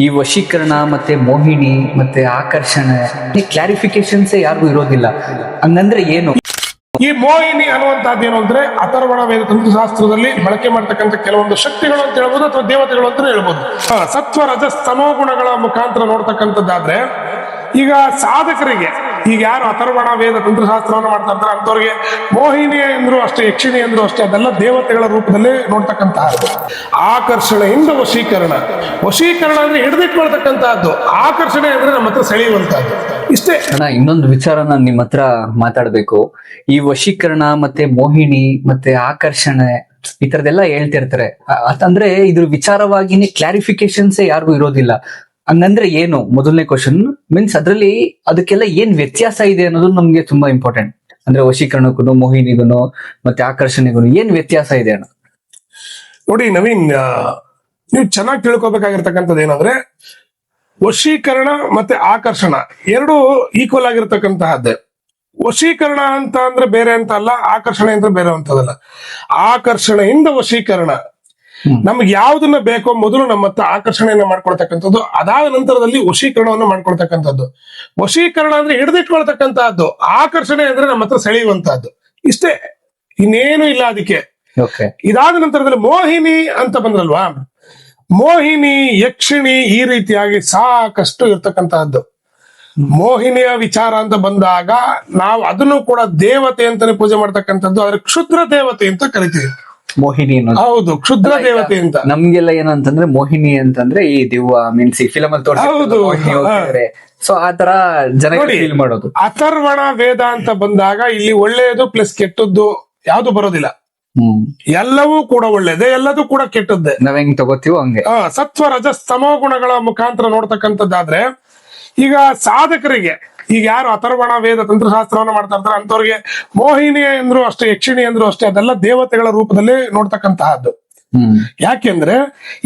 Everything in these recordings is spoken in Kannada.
ಈ ವಶೀಕರಣ ಮತ್ತೆ ಮೋಹಿನಿ ಮತ್ತೆ ಆಕರ್ಷಣೆ ಕ್ಲಾರಿಫಿಕೇಶನ್ಸ್ ಯಾರಿಗೂ ಇರೋದಿಲ್ಲ. ಹಂಗಂದ್ರೆ ಏನು? ಈ ಮೋಹಿನಿ ಅನ್ನುವಂತಹದ್ದು ಏನು ಅಂದ್ರೆ ಅಥರ್ವಣ ವೇದ ತಂತ್ರಶಾಸ್ತ್ರದಲ್ಲಿ ಬಳಕೆ ಮಾಡ್ತಕ್ಕಂಥ ಕೆಲವೊಂದು ಶಕ್ತಿಗಳು ಅಂತ ಹೇಳ್ಬೋದು ಅಥವಾ ದೇವತೆಗಳು ಅಂತ ಹೇಳ್ಬೋದು. ಸತ್ವ ರಜಸ್ ತಮೋ ಗುಣಗಳ ಮುಖಾಂತರ ನೋಡ್ತಕ್ಕಂಥದ್ದಾದ್ರೆ ಈಗ ಸಾಧಕರಿಗೆ, ಈಗ ಯಾರು ಅಥರ್ವಣ ವೇದ ತಂತ್ರಶಾಸ್ತ್ರವನ್ನು ಮಾಡ್ತಾ ಇರ್ತಾರೆ ಅಂತವ್ರಿಗೆ ಮೋಹಿನಿ ಅಂದ್ರು ಅಷ್ಟೇ, ಯಕ್ಷಿಣಿ ಅಂದ್ರು ಅಷ್ಟೇ, ಅದೆಲ್ಲ ದೇವತೆಗಳ ರೂಪದಲ್ಲಿ ನೋಡ್ತಕ್ಕಂತಹದ್ದು. ಆಕರ್ಷಣೆಯಿಂದ ವಶೀಕರಣ, ವಶೀಕರಣ ಅಂದ್ರೆ ಹಿಡಿದಿಟ್ಕೊಳ್ತಕ್ಕಂತಹದ್ದು, ಆಕರ್ಷಣೆ ಅಂದ್ರೆ ನಮ್ಮ ಹತ್ರ ಸೆಳೆಯುವಂತಹದ್ದು. ಇಷ್ಟೇ ಅಣ್ಣ, ಇನ್ನೊಂದು ವಿಚಾರ ನಾನು ನಿಮ್ಮ ಹತ್ರ ಮಾತಾಡ್ಬೇಕು. ಈ ವಶೀಕರಣ ಮತ್ತೆ ಮೋಹಿನಿ ಮತ್ತೆ ಆಕರ್ಷಣೆ ಈ ತರದೆಲ್ಲ ಹೇಳ್ತಿರ್ತಾರೆ. ಅಂದ್ರೆ ಇದ್ರ ವಿಚಾರವಾಗಿನೇ ಕ್ಲಾರಿಫಿಕೇಶನ್ಸ್ ಯಾರಿಗೂ ಇರೋದಿಲ್ಲ. ಹಂಗಂದ್ರೆ ಏನು? ಮೊದಲನೇ ಕ್ವಶನ್ ಮೀನ್ಸ್ ಅದ್ರಲ್ಲಿ ಅದಕ್ಕೆಲ್ಲ ಏನ್ ವ್ಯತ್ಯಾಸ ಇದೆ ಅನ್ನೋದು ನಮ್ಗೆ ತುಂಬಾ ಇಂಪಾರ್ಟೆಂಟ್. ಅಂದ್ರೆ ವಶೀಕರಣಕ್ಕೂ ಮೋಹಿನಿಗೂ ಮತ್ತೆ ಆಕರ್ಷಣೆಗೂ ಏನ್ ವ್ಯತ್ಯಾಸ ಇದೆ ಅಣ್ಣ? ನೋಡಿ ನವೀನ್, ನೀವು ಚೆನ್ನಾಗಿ ತಿಳ್ಕೊಬೇಕಾಗಿರ್ತಕ್ಕಂಥದ್ದು ಏನಂದ್ರೆ ವಶೀಕರಣ ಮತ್ತೆ ಆಕರ್ಷಣ ಎರಡು ಈಕ್ವಲ್ ಆಗಿರ್ತಕ್ಕಂತಹದ್ದೇ. ವಶೀಕರಣ ಅಂತ ಅಂದ್ರೆ ಬೇರೆ ಅಂತ ಅಲ್ಲ, ಆಕರ್ಷಣೆ ಅಂದ್ರೆ ಬೇರೆ ಅಂತದಲ್ಲ. ಆಕರ್ಷಣೆಯಿಂದ ವಶೀಕರಣ, ನಮ್ಗೆ ಯಾವ್ದನ್ನ ಬೇಕೋ ಮೊದಲು ನಮ್ಮ ಹತ್ರ ಆಕರ್ಷಣೆಯನ್ನ ಮಾಡ್ಕೊಳ್ತಕ್ಕಂಥದ್ದು, ಅದಾದ ನಂತರದಲ್ಲಿ ವಶೀಕರಣವನ್ನು ಮಾಡ್ಕೊಳ್ತಕ್ಕಂಥದ್ದು. ವಶೀಕರಣ ಅಂದ್ರೆ ಹಿಡಿದಿಟ್ಕೊಳ್ತಕ್ಕಂತಹದ್ದು, ಆಕರ್ಷಣೆ ಅಂದ್ರೆ ನಮ್ಮ ಹತ್ರ ಸೆಳೆಯುವಂತಹದ್ದು. ಇಷ್ಟೇ, ಇನ್ನೇನು ಇಲ್ಲ ಅದಕ್ಕೆ. ಇದಾದ ನಂತರದಲ್ಲಿ ಮೋಹಿನಿ ಅಂತ ಬಂದ್ರಲ್ವಾ, ಮೋಹಿನಿ ಯಕ್ಷಿಣಿ ಈ ರೀತಿಯಾಗಿ ಸಾಕಷ್ಟು ಇರ್ತಕ್ಕಂತಹದ್ದು. ಮೋಹಿನಿಯ ವಿಚಾರ ಅಂತ ಬಂದಾಗ ನಾವು ಅದನ್ನು ಕೂಡ ದೇವತೆ ಅಂತಾನೆ ಪೂಜೆ ಮಾಡ್ತಕ್ಕಂಥದ್ದು. ಆದ್ರೆ ಕ್ಷುದ್ರ ದೇವತೆ ಅಂತ ಕರಿತೀವಿ ಮೋಹಿನಿ. ಹೌದು, ಕ್ಷುದ್ರ ದೇವತೆ ಅಂತ. ನಮ್ಗೆಲ್ಲ ಏನಂತಂದ್ರೆ ಮೋಹಿನಿ ಅಂತಂದ್ರೆ ಈ ದೆವ್ವ ಮೀನ್ಸ್ ಈ ಫಿಲಮ್ ಅಲ್ಲಿ ತೋರಿಸ್ತಾರೆ. ಸೊ ಆ ತರ ಜನ ಫೀಲ್ ಮಾಡೋದು. ಅಥರ್ವಣ ವೇದ ಅಂತ ಬಂದಾಗ ಇಲ್ಲಿ ಒಳ್ಳೆಯದು ಪ್ಲಸ್ ಕೆಟ್ಟದ್ದು ಯಾವ್ದು ಬರೋದಿಲ್ಲ. ಎಲ್ಲವೂ ಕೂಡ ಒಳ್ಳೇದೇ, ಎಲ್ಲದೂ ಕೂಡ ಕೆಟ್ಟದ್ದೇ. ನಾವ್ ಹೆಂಗ್ ತಗೋತೀವೋ ಹಂಗೆ. ಸತ್ವ ರಜಸ್ ತಮೋ ಗುಣಗಳ ಮುಖಾಂತರ ನೋಡ್ತಕ್ಕಂಥದ್ದಾದ್ರೆ ಈಗ ಸಾಧಕರಿಗೆ, ಈಗ ಯಾರು ಅಥರ್ವಣ ವೇದ ತಂತ್ರಶಾಸ್ತ್ರವನ್ನ ಮಾಡ್ತಾ ಇರ್ತಾರೆ ಅಂತವ್ರಿಗೆ ಮೋಹಿನಿ ಅಂದ್ರು ಅಷ್ಟೇ, ಯಕ್ಷಿಣಿ ಅಂದ್ರು ಅಷ್ಟೇ, ಅದೆಲ್ಲ ದೇವತೆಗಳ ರೂಪದಲ್ಲಿ ನೋಡ್ತಕ್ಕಂತಹದ್ದು. ಯಾಕೆಂದ್ರೆ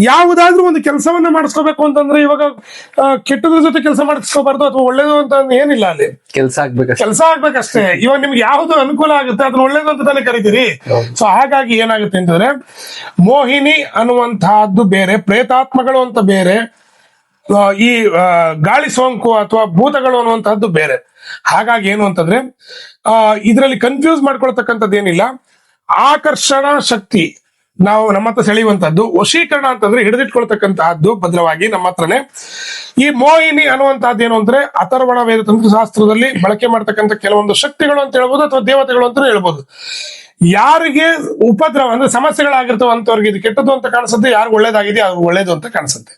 ಯಾವುದಾದ್ರೂ ಒಂದು ಕೆಲಸವನ್ನ ಮಾಡಿಸ್ಕೋಬೇಕು ಅಂತಂದ್ರೆ ಇವಾಗ ಕೆಟ್ಟದ್ರ ಜೊತೆ ಕೆಲಸ ಮಾಡಿಸ್ಕೋಬಾರ್ದು ಅಥವಾ ಒಳ್ಳೇದು ಅಂತ ಏನಿಲ್ಲ. ಅಲ್ಲಿ ಕೆಲಸ ಆಗ್ಬೇಕಷ್ಟೇ. ಇವಾಗ ನಿಮ್ಗೆ ಯಾವ್ದು ಅನುಕೂಲ ಆಗುತ್ತೆ ಅದನ್ನ ಒಳ್ಳೇದು ಅಂತ ತಾನೇ ಕರಿತೀರಿ. ಸೊ ಹಾಗಾಗಿ ಏನಾಗುತ್ತೆ ಅಂತಂದ್ರೆ ಮೋಹಿನಿ ಅನ್ನುವಂತಹದ್ದು ಬೇರೆ, ಪ್ರೇತಾತ್ಮಗಳು ಅಂತ ಬೇರೆ, ಈ ಗಾಳಿ ಸೋಂಕು ಅಥವಾ ಭೂತಗಳು ಅನ್ನುವಂತಹದ್ದು ಬೇರೆ. ಹಾಗಾಗಿ ಏನು ಅಂತಂದ್ರೆ ಇದರಲ್ಲಿ ಕನ್ಫ್ಯೂಸ್ ಮಾಡ್ಕೊಳ್ತಕ್ಕಂಥದ್ದು ಏನಿಲ್ಲ. ಆಕರ್ಷಣ ಶಕ್ತಿ ನಾವು ನಮ್ಮ ಹತ್ರ ಸೆಳೆಯುವಂತಹದ್ದು, ವಶೀಕರಣ ಅಂತಂದ್ರೆ ಹಿಡಿದಿಟ್ಕೊಳ್ತಕ್ಕಂತಹದ್ದು ಭದ್ರವಾಗಿ ನಮ್ಮ ಹತ್ರನೇ. ಈ ಮೋಹಿನಿ ಅನ್ನುವಂತಹದ್ದು ಏನು ಅಂದ್ರೆ ಅಥರ್ವಣ ವೇದ ತಂತ್ರಶಾಸ್ತ್ರದಲ್ಲಿ ಬಳಕೆ ಮಾಡ್ತಕ್ಕಂಥ ಕೆಲವೊಂದು ಶಕ್ತಿಗಳು ಅಂತ ಹೇಳ್ಬೋದು ಅಥವಾ ದೇವತೆಗಳು ಅಂತ ಹೇಳ್ಬೋದು. ಯಾರಿಗೆ ಉಪದ್ರವ ಅಂದ್ರೆ ಸಮಸ್ಯೆಗಳಾಗಿರ್ತವೆ ಅಂತವ್ರಿಗೆ ಇದು ಕೆಟ್ಟದ್ದು ಅಂತ ಕಾಣಿಸುತ್ತೆ, ಯಾರು ಒಳ್ಳೇದಾಗಿದೆ ಅವ್ರಿಗೆ ಒಳ್ಳೇದು ಅಂತ ಕಾಣಿಸುತ್ತೆ.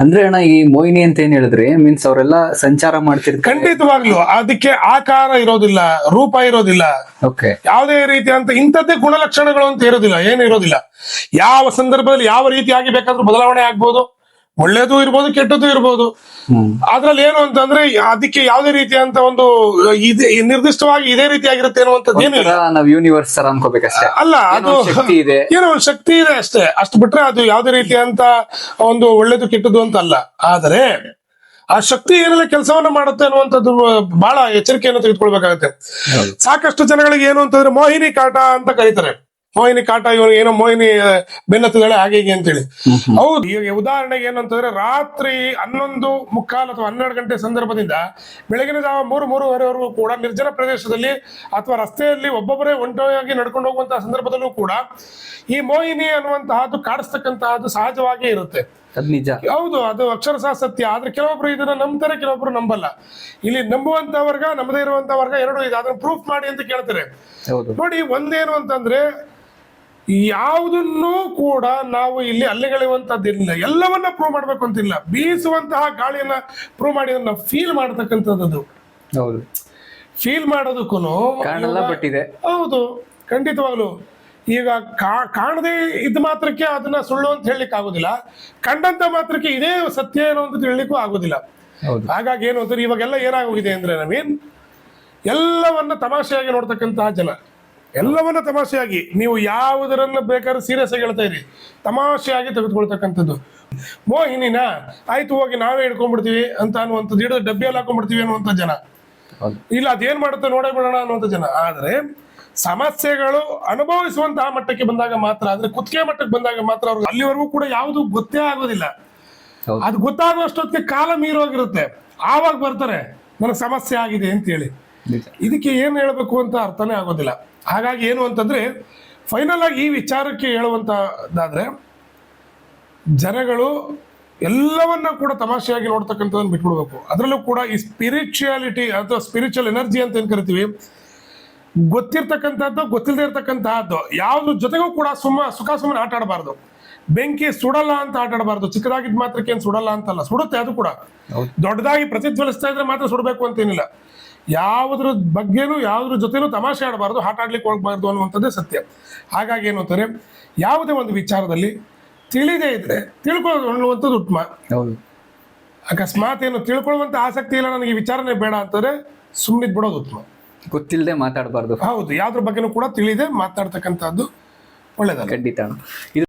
ಅಂದ್ರೆ ಅಣ್ಣ, ಈ ಮೋಹಿನಿ ಅಂತ ಏನ್ ಹೇಳಿದ್ರೆ ಮೀನ್ಸ್ ಅವರೆಲ್ಲ ಸಂಚಾರ ಮಾಡ್ತಿರ್ತಾರೆ. ಖಂಡಿತವಾಗ್ಲು ಅದಕ್ಕೆ ಆಕಾರ ಇರೋದಿಲ್ಲ, ರೂಪ ಇರೋದಿಲ್ಲ, ಯಾವುದೇ ರೀತಿ ಅಂತ ಇಂಥದ್ದೇ ಗುಣಲಕ್ಷಣಗಳು ಅಂತ ಇರೋದಿಲ್ಲ, ಏನು ಇರೋದಿಲ್ಲ. ಯಾವ ಸಂದರ್ಭದಲ್ಲಿ ಯಾವ ರೀತಿಯಾಗಿ ಬೇಕಾದ್ರೂ ಬದಲಾವಣೆ ಆಗ್ಬೋದು, ಒಳ್ಳೇದು ಇರ್ಬೋದು ಕೆಟ್ಟದ್ದು ಇರ್ಬೋದು. ಅದ್ರಲ್ಲಿ ಏನು ಅಂತಂದ್ರೆ ಅದಕ್ಕೆ ಯಾವುದೇ ರೀತಿಯಂತ ಒಂದು ನಿರ್ದಿಷ್ಟವಾಗಿ ಇದೇ ರೀತಿಯಾಗಿರುತ್ತೆ ಅನ್ನುವಂಥದ್ದು ಏನಿಲ್ಲ. ನಾವು ಯೂನಿವರ್ಸ್ ತರ ಅನ್ಕೋಬೇಕಷ್ಟೇ. ಅಲ್ಲ, ಅದು ಏನೋ ಒಂದು ಶಕ್ತಿ ಇದೆ ಅಷ್ಟೇ, ಅಷ್ಟು ಬಿಟ್ರೆ ಅದು ಯಾವುದೇ ರೀತಿಯಂತ ಒಂದು ಒಳ್ಳೇದು ಕೆಟ್ಟದ್ದು ಅಂತ ಅಲ್ಲ. ಆದರೆ ಆ ಶಕ್ತಿ ಏನೆಲ್ಲ ಕೆಲಸವನ್ನ ಮಾಡುತ್ತೆ ಅನ್ನುವಂಥದ್ದು ಬಹಳ ಎಚ್ಚರಿಕೆಯನ್ನು ತೆಗೆದುಕೊಳ್ಬೇಕಾಗತ್ತೆ. ಸಾಕಷ್ಟು ಜನಗಳಿಗೆ ಏನು ಅಂತಂದ್ರೆ ಮೋಹಿನಿ ಕಾಟ ಅಂತ ಕರೀತಾರೆ. ಮೋಹಿನಿ ಕಾಟ, ಇವರು ಏನೋ ಮೋಹಿನಿ ಬೆನ್ನತ್ತಿದಾಳೆ ಹಾಗೆ ಹೀಗೆ ಅಂತೇಳಿ. ಹೌದು, ಈಗ ಉದಾಹರಣೆಗೆ ಏನಂತಂದ್ರೆ ರಾತ್ರಿ 11:15 ಅಥವಾ 12 ಗಂಟೆ ಸಂದರ್ಭದಿಂದ ಬೆಳಗಿನ ಜಾವ 3-3:30ವರೆಗೂ ಕೂಡ ನಿರ್ಜನ ಪ್ರದೇಶದಲ್ಲಿ ಅಥವಾ ರಸ್ತೆಯಲ್ಲಿ ಒಬ್ಬೊಬ್ಬರೇ ಒಂಟಿಯಾಗಿ ನಡ್ಕೊಂಡು ಹೋಗುವಂತಹ ಸಂದರ್ಭದಲ್ಲೂ ಕೂಡ ಈ ಮೋಹಿನಿ ಅನ್ನುವಂತಹದ್ದು ಕಾಡಿಸ್ತಕ್ಕಂತಹದ್ದು ಸಹಜವಾಗಿ ಇರುತ್ತೆ. ನಿಜ, ಹೌದು, ಅದು ಅಕ್ಷರಶಃ ಸತ್ಯ. ಆದ್ರೆ ಕೆಲವೊಬ್ರು ಇದನ್ನ ನಂಬ್ತಾರೆ, ಕೆಲವೊಬ್ರು ನಂಬಲ್ಲ. ಇಲ್ಲಿ ನಂಬುವಂತ ವರ್ಗ, ನಮ್ಮದೇ ಇರುವಂತ ವರ್ಗ ಎರಡು ಇದೆ. ಅದನ್ನ ಪ್ರೂಫ್ ಮಾಡಿ ಅಂತ ಕೇಳ್ತಾರೆ. ನೋಡಿ, ಒಂದೇನು ಅಂತಂದ್ರೆ ಯಾವುದನ್ನು ಕೂಡ ನಾವು ಇಲ್ಲಿ ಅಲ್ಲಿಗೆಳೆಯುವಂತದ್ದಿಲ್ಲ, ಎಲ್ಲವನ್ನ ಪ್ರೂವ್ ಮಾಡ್ಬೇಕು ಅಂತಿಲ್ಲ. ಬೀಸುವಂತಹ ಗಾಳಿಯನ್ನ ಪ್ರೂವ್ ಮಾಡಿ ನಾವು ಫೀಲ್ ಮಾಡ್ತಕ್ಕಂಥದ್ದು. ಫೀಲ್ ಮಾಡೋದಕ್ಕೂ ಹೌದು, ಖಂಡಿತವಾಗ್ಲು. ಈಗ ಕಾಣದೆ ಇದ್ ಮಾತ್ರಕ್ಕೆ ಅದನ್ನ ಸುಳ್ಳು ಅಂತ ಹೇಳಲಿಕ್ಕೆ ಆಗುದಿಲ್ಲ, ಕಂಡಂತ ಮಾತ್ರಕ್ಕೆ ಇದೇ ಸತ್ಯ ಏನು ಅಂತ ಹೇಳಲಿಕ್ಕೂ ಆಗುದಿಲ್ಲ. ಹಾಗಾಗಿ ಏನು ಅಂತಾರೆ, ಇವಾಗೆಲ್ಲ ಏನಾಗೋಗಿದೆ ಅಂದ್ರೆ ನವೀನ್, ಎಲ್ಲವನ್ನ ತಮಾಷೆಯಾಗಿ ನೋಡ್ತಕ್ಕಂತಹ ಜನ, ಎಲ್ಲವನ್ನ ತಮಾಷೆಯಾಗಿ, ನೀವು ಯಾವುದರನ್ನ ಬೇಕಾದ್ರೆ ಸೀರಿಯಸ್ ಆಗಿ ಹೇಳ್ತಾ ಇರಿ, ತಮಾಷೆಯಾಗಿ ತೆಗೆದುಕೊಳ್ತಕ್ಕಂಥದ್ದು. ಮೋಹಿನಿನ ಆಯ್ತು ಹೋಗಿ ನಾವೇ ಹಿಡ್ಕೊಂಡ್ಬಿಡ್ತೀವಿ ಅಂತ ಅನ್ನುವಂಥದ್ದು, ಹಿಡಿದು ಡಬ್ಬಿಯಲ್ಲಿ ಹಾಕೊಂಡ್ಬಿಡ್ತೀವಿ ಅನ್ನುವಂಥ ಜನ ಇಲ್ಲ, ಅದೇನ್ ಮಾಡುತ್ತೆ ನೋಡೇ ಬಿಡೋಣ ಅನ್ನುವಂಥ ಜನ. ಆದ್ರೆ ಸಮಸ್ಯೆಗಳು ಅನುಭವಿಸುವಂತಹ ಮಟ್ಟಕ್ಕೆ ಬಂದಾಗ ಮಾತ್ರ, ಆದ್ರೆ ಕುತ್ತಿಗೆ ಮಟ್ಟಕ್ಕೆ ಬಂದಾಗ ಮಾತ್ರ ಅವ್ರಿಗೆ ಅಲ್ಲಿವರೆಗೂ ಕೂಡ ಯಾವುದು ಗೊತ್ತೇ ಆಗೋದಿಲ್ಲ. ಹೌದು. ಅದು ಗೊತ್ತಾಗುವಷ್ಟೊತ್ತಿಗೆ ಕಾಲ ಮೀರೋಗಿರುತ್ತೆ. ಆವಾಗ ಬರ್ತಾರೆ ನನಗೆ ಸಮಸ್ಯೆ ಆಗಿದೆ ಅಂತೇಳಿ. ನಿಜ. ಇದಕ್ಕೆ ಏನು ಹೇಳಬೇಕು ಅಂತ ಅರ್ಥನೇ ಆಗೋದಿಲ್ಲ. ಹಾಗಾಗಿ ಏನು ಅಂತಂದ್ರೆ ಫೈನಲ್ ಆಗಿ ಈ ವಿಚಾರಕ್ಕೆ ಹೇಳುವಂತದ್ದಾದ್ರೆ, ಜನಗಳು ಎಲ್ಲವನ್ನ ಕೂಡ ತಮಾಷೆಯಾಗಿ ನೋಡ್ತಕ್ಕಂಥದ್ದನ್ನು ಬಿಟ್ಬಿಡ್ಬೇಕು. ಅದರಲ್ಲೂ ಕೂಡ ಈ ಸ್ಪಿರಿಚುಯಾಲಿಟಿ ಅಥವಾ ಸ್ಪಿರಿಚುವಲ್ ಎನರ್ಜಿ ಅಂತ ಏನ್ ಕರಿತೀವಿ, ಗೊತ್ತಿರ್ತಕ್ಕಂಥದ್ದು ಗೊತ್ತಿಲ್ಲದೆ ಇರ್ತಕ್ಕಂತಹದ್ದು ಯಾವ್ದ್ರ ಜೊತೆಗೂ ಕೂಡ ಸುಖ ಸುಮ್ಮನೆ ಆಟ ಆಡಬಾರ್ದು. ಬೆಂಕಿ ಸುಡಲ್ಲ ಅಂತ ಆಟ ಆಡಬಾರ್ದು. ಚಿಕ್ಕದಾಗಿದ್ದ ಮಾತ್ರಕ್ಕೆ ಏನ್ ಸುಡಲ್ಲ ಅಂತಲ್ಲ, ಸುಡುತ್ತೆ ಅದು ಕೂಡ. ಹೌದು. ದೊಡ್ಡದಾಗಿ ಪ್ರತಿಧ್ವನಿಸ್ತಾ ಇದ್ರೆ ಮಾತ್ರ ಸುಡಬೇಕು ಅಂತೇನಿಲ್ಲ. ಯಾವುದ್ರ ಬಗ್ಗೆನೂ ಯಾವುದ್ರ ಜೊತೆನೂ ತಮಾಷೆ ಆಡಬಾರ್ದು, ಆಟ ಆಡ್ಲಿಕ್ಕೆ ಹೋಗ್ಬಾರ್ದು ಅನ್ನುವಂಥದ್ದೇ ಸತ್ಯ. ಹಾಗಾಗಿ ಏನು ಅಂತಾರೆ, ಯಾವುದೇ ಒಂದು ವಿಚಾರದಲ್ಲಿ ತಿಳಿದೇ ಇದ್ರೆ ತಿಳ್ಕೊಳ್ಳೋದು ಅನ್ನುವಂಥದ್ದು ಉತ್ತಮ. ಹೌದು. ಅಕಸ್ಮಾತ್ ಏನು ತಿಳ್ಕೊಳ್ಳುವಂತ ಆಸಕ್ತಿ ಇಲ್ಲ, ನನಗೆ ಈ ವಿಚಾರನೇ ಬೇಡ ಅಂತಂದ್ರೆ ಸುಮ್ಮನಿದ್ ಬಿಡೋದು ಉತ್ತಮ. ಗೊತ್ತಿಲ್ಲದೆ ಮಾತಾಡಬಾರ್ದು. ಹೌದು, ಯಾವ್ದ್ರ ಬಗ್ಗೆನೂ ಕೂಡ ತಿಳಿದೇ ಮಾತಾಡ್ತಕ್ಕಂಥದ್ದು ಒಳ್ಳೇದಲ್ಲ. ಖಂಡಿತ.